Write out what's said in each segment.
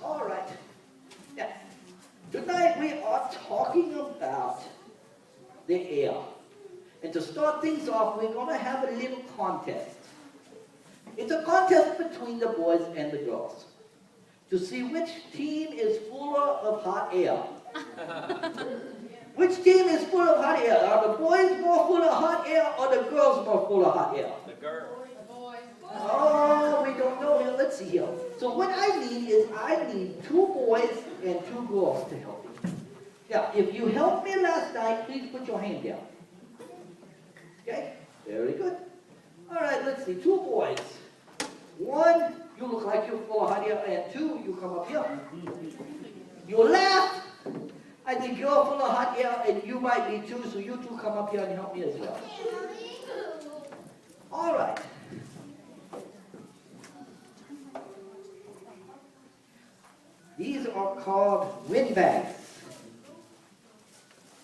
All right. Now, tonight we are talking about the air. And to start things off, we're going to have a little contest. It's a contest between the boys and the girls to see which team is fuller of hot air. Which team is full of hot air? Are the boys more full of hot air or the girls more full of hot air? The girls. Oh, we don't know here. Let's see here. So what I need is I need 2 boys and 2 girls to help me. Now, if you helped me last night, please put your hand down. Okay? Very good. All right, let's see. 2 boys. 1, you look like you're full of hot air, and 2, you come up here. You laugh. I think you're full of hot air, and you might be too, so you 2 come up here and help me as well. All right. These are called windbags.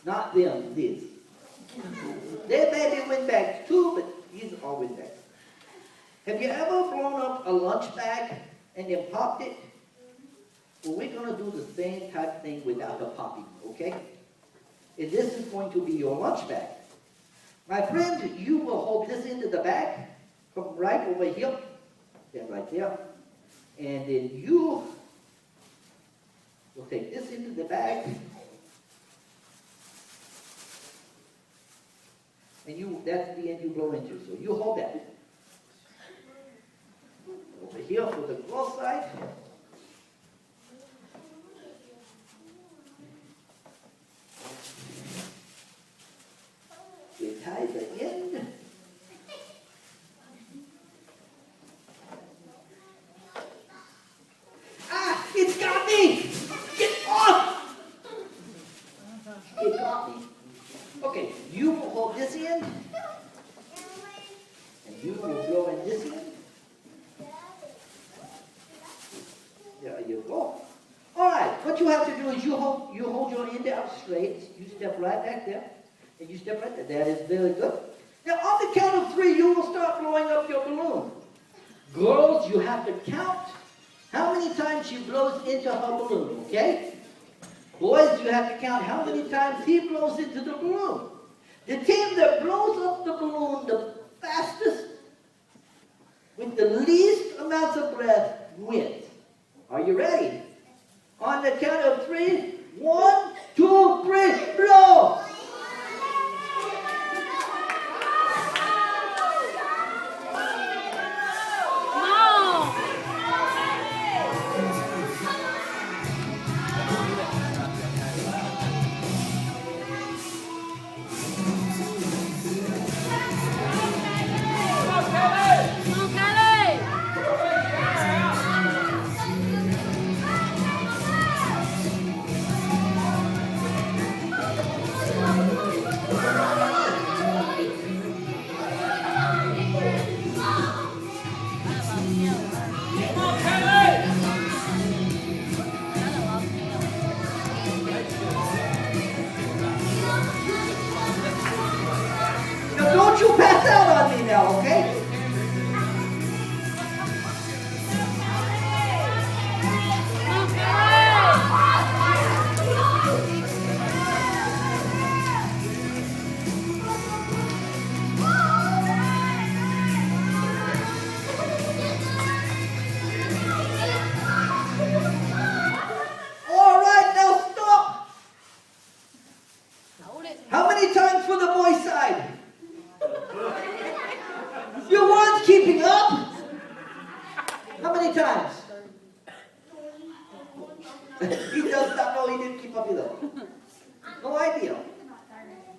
Not them, these. They may be windbags too, but these are windbags. Have you ever blown up a lunch bag and then popped it? Well, we're going to do the same type thing without the popping, okay? And this is going to be your lunch bag. My friend, you will hold this into the bag, come right over here, stand right there, and then you will take this into the bag, and that's the end you blow into, so you hold that. Over here for the girl side. You tie the end. Ah, it's got me! Get off! It got me. Okay, you will hold this end, and you will blow in this end. There you go. All right, what you have to do is you hold your end out straight. You step right back there, and you step right there. That is very good. Now, on the count of 3, you will start blowing up your balloon. Girls, you have to count how many times she blows into her balloon, okay? Boys, you have to count how many times he blows into the balloon. The team that blows up the balloon the fastest, with the least amounts of breath, wins. Are you ready? On the count of 3, 1, 2, 3, blow! Now don't you pass out on me now, okay? All right, now stop. How many times for the boy side? You weren't keeping up? How many times? He does not know he didn't keep up either. No idea.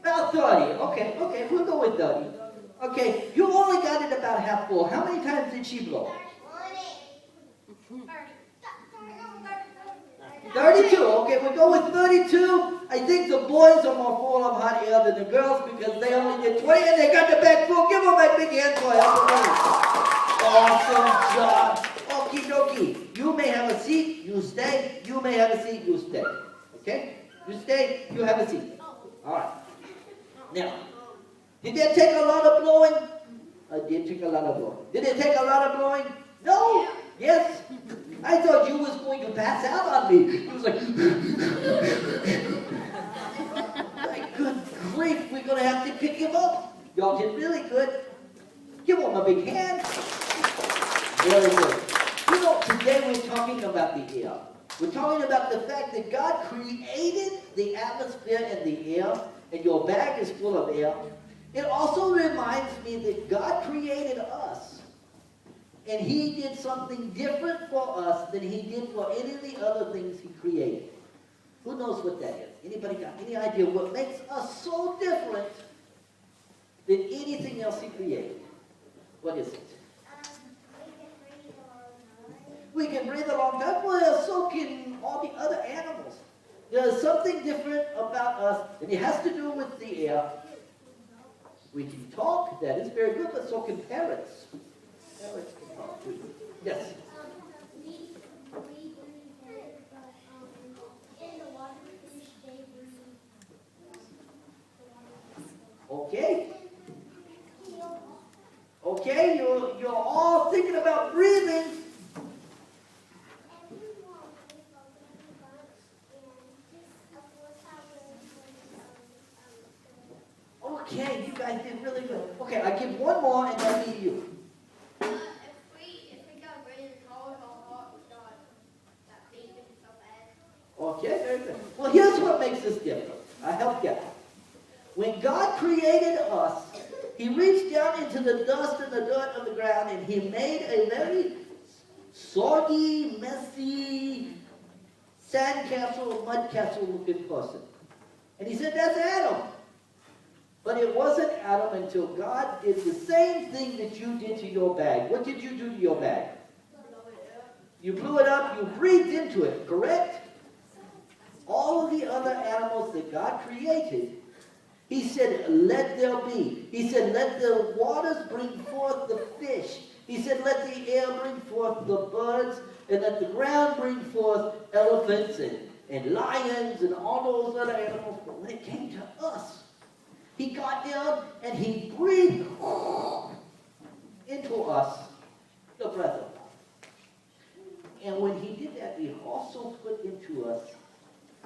About 30. Okay, we'll go with 30. Okay, you only got it about half full. How many times did she blow? 32. Okay, we'll go with 32. I think the boys are more full of hot air than the girls because they only did 20 and they got the bag full. Give them a big hand for helping them. Awesome job. Okie dokie. You may have a seat, you stay. You may have a seat, you stay. Okay? You stay, you have a seat. All right. Now, did that take a lot of blowing? I did take a lot of blowing. Did it take a lot of blowing? No. Yes. I thought you was going to pass out on me. He was like, like, good grief, we're going to have to pick him up. Y'all did really good. Give him a big hand. Very good. You know, today we're talking about the air. We're talking about the fact that God created the atmosphere and the air, and your bag is full of air. It also reminds me that God created us, and He did something different for us than He did for any of the other things He created. Who knows what that is? Anybody got any idea what makes us so different than anything else He created? What is it? We can breathe a long time. Well, so can all the other animals. There's something different about us, and it has to do with the air. We can talk, that is very good, but so can parrots. Parrots can talk too. Yes? Okay. Okay, you're all thinking about breathing. Okay, you guys did really good. Okay, I give one more and then me you. If we got rain cold or hot, we got that beeping so bad. Okay, very good. Well, here's what makes us different. I help get it. When God created us, He reached down into the dust and the dirt of the ground, and He made a very soggy, messy, sandcastle, mudcastle looking person. And He said, that's Adam. But it wasn't Adam until God did the same thing that you did to your bag. What did you do to your bag? You blew it up, you breathed into it, correct? All of the other animals that God created, He said, let there be. He said, let the waters bring forth the fish. He said, let the air bring forth the birds, and let the ground bring forth elephants and lions and all those other animals. But when it came to us, He got down and He breathed into us the breath of God. And when He did that, He also put into us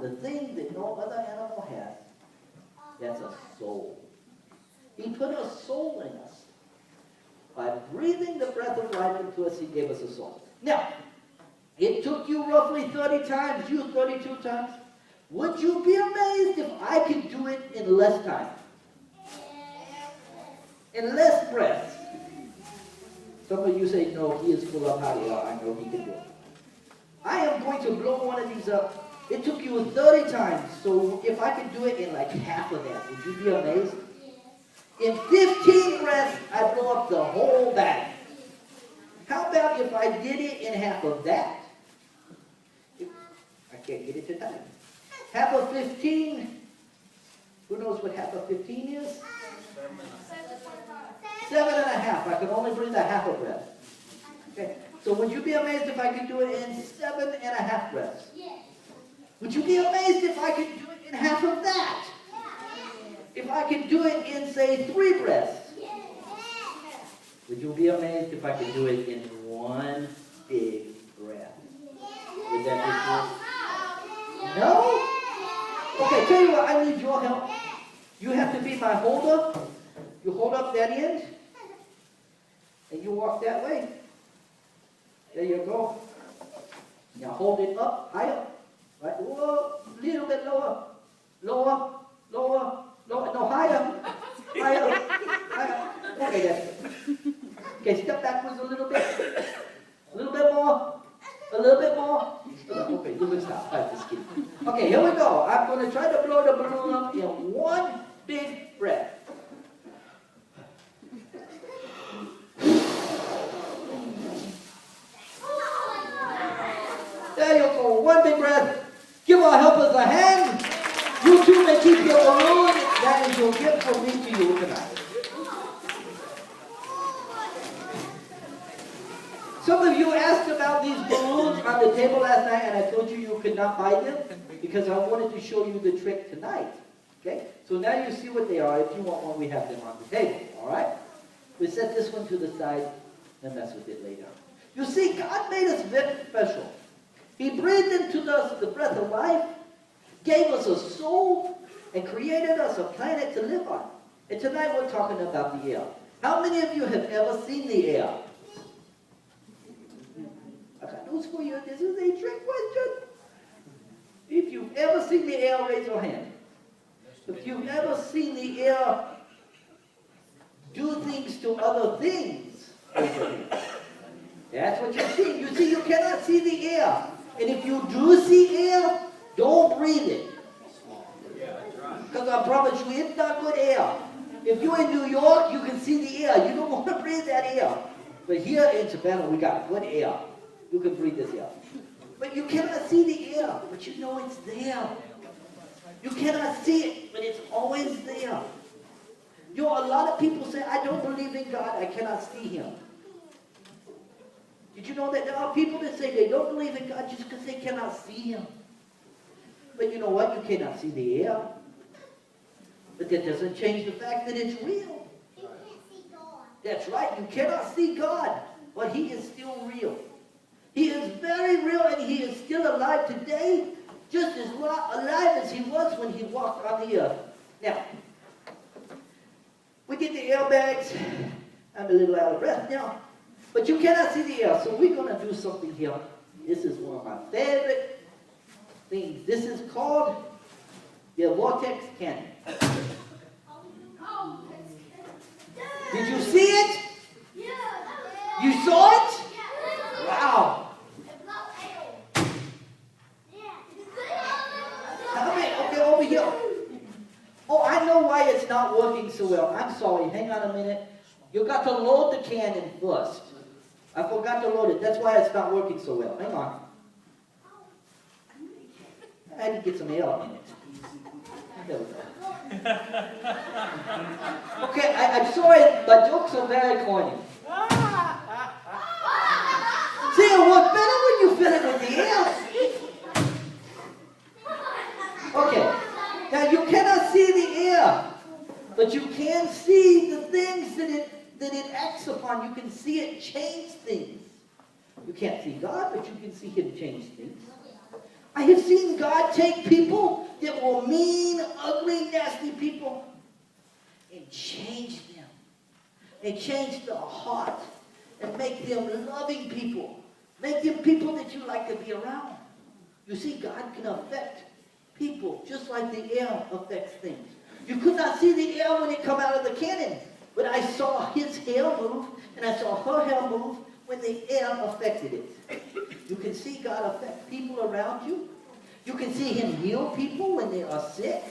the thing that no other animal has. That's a soul. He put a soul in us. By breathing the breath of life into us, He gave us a soul. Now, it took you roughly 30 times, you 32 times. Would you be amazed if I could do it in less time? In less breaths. Some of you say, no, he is full of hot air. I know he can do it. I am going to blow one of these up. It took you 30 times. So if I could do it in like half of that, would you be amazed? In 15 breaths, I blow up the whole bag. How about if I did it in half of that? I can't get it to time. Half of 15. Who knows what half of 15 is? 7.5. I can only breathe a half a breath. Okay. So would you be amazed if I could do it in 7.5 breaths? Yes. Would you be amazed if I could do it in half of that? If I could do it in, say, 3 breaths? Yes. Would you be amazed if I could do it in one big breath? Would that be good? No? Okay, tell you what, I need your help. You have to be my holder. You hold up that end, and you walk that way. There you go. Now hold it up, higher. Right? Whoa, little bit lower. Lower, lower, lower. No, higher. Higher, higher. Okay, that's it. Okay, step backwards a little bit. A little bit more. A little bit more. Okay, you can stop. Right, just kidding. Okay, here we go. I'm going to try to blow the balloon up in one big breath. There you go. One big breath. Give our helpers a hand. You too may keep your balloon. That is your gift from me to you tonight. Some of you asked about these balloons on the table last night, and I told you you could not buy them because I wanted to show you the trick tonight. Okay? So now you see what they are. If you want one, we have them on the table. All right? We set this one to the side and mess with it later. You see, God made us very special. He breathed into us the breath of life, gave us a soul, and created us a planet to live on. And tonight we're talking about the air. How many of you have ever seen the air? I got news for you. This is a trick question. If you've ever seen the air, raise your hand. If you've ever seen the air do things to other things, raise your hand. That's what you see. You see, you cannot see the air. And if you do see air, don't breathe it. Because I promise you, it's not good air. If you're in New York, you can see the air. You don't want to breathe that air. But here in Savannah, we got good air. You can breathe this air. But you cannot see the air, but you know it's there. You cannot see it, but it's always there. You know, a lot of people say, I don't believe in God, I cannot see Him. Did you know that there are people that say they don't believe in God just because they cannot see Him? But you know what? You cannot see the air. But that doesn't change the fact that it's real. You can't see God. That's right. You cannot see God, but He is still real. He is very real, and He is still alive today, just as alive as He was when He walked on the earth. Now, we get the airbags. I'm a little out of breath now. But you cannot see the air, so we're going to do something here. This is one of my favorite things. This is called the vortex cannon. Did you see it? You saw it? Wow. Okay, over here. Oh, I know why it's not working so well. I'm sorry. Hang on a minute. You got to load the cannon first. I forgot to load it. That's why it's not working so well. Hang on. I had to get some air in it. There we go. Okay, I'm sorry, but jokes are very corny. See, it works better when you fill it with the air. Okay, now you cannot see the air, but you can see the things that it acts upon. You can see it change things. You can't see God, but you can see Him change things. I have seen God take people that were mean, ugly, nasty people and change them. And change their heart and make them loving people. Make them people that you like to be around. You see, God can affect people just like the air affects things. You could not see the air when it come out of the cannon, but I saw his hair move and I saw her hair move when the air affected it. You can see God affect people around you. You can see Him heal people when they are sick.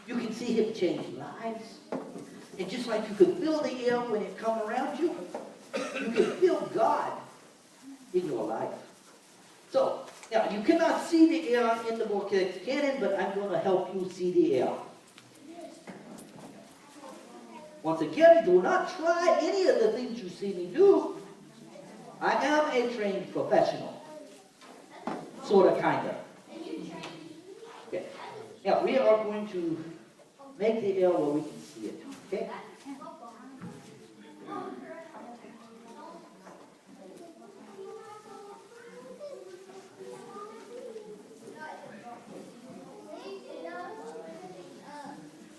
You can see Him change lives. And just like you can feel the air when it comes around you, you can feel God in your life. So, now you cannot see the air in the vortex cannon, but I'm going to help you see the air. Once again, do not try any of the things you see me do. I am a trained professional. Sort of, kind of. Okay. Now, we are going to make the air where we can see it. Okay?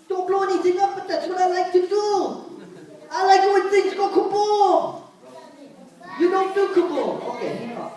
Don't blow anything up, but that's what I like to do. I like it when things go kaboom. You don't do kaboom. Okay, hang on.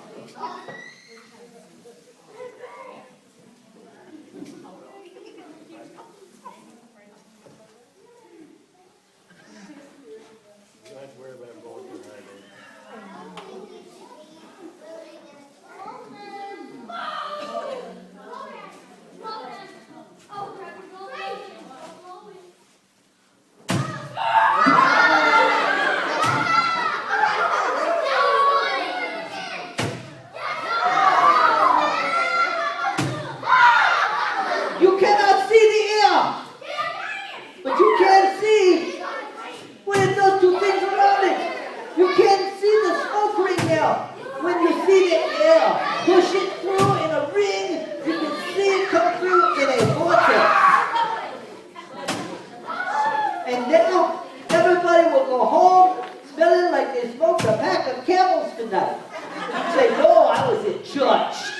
You cannot see the air, but you can see when it does two things around it. You can see the smoke ring now. When you see the air push it through in a ring, you can see it come through in a vortex. And now everybody will go home smelling like they smoked a pack of Camel tonight. Say, Lord,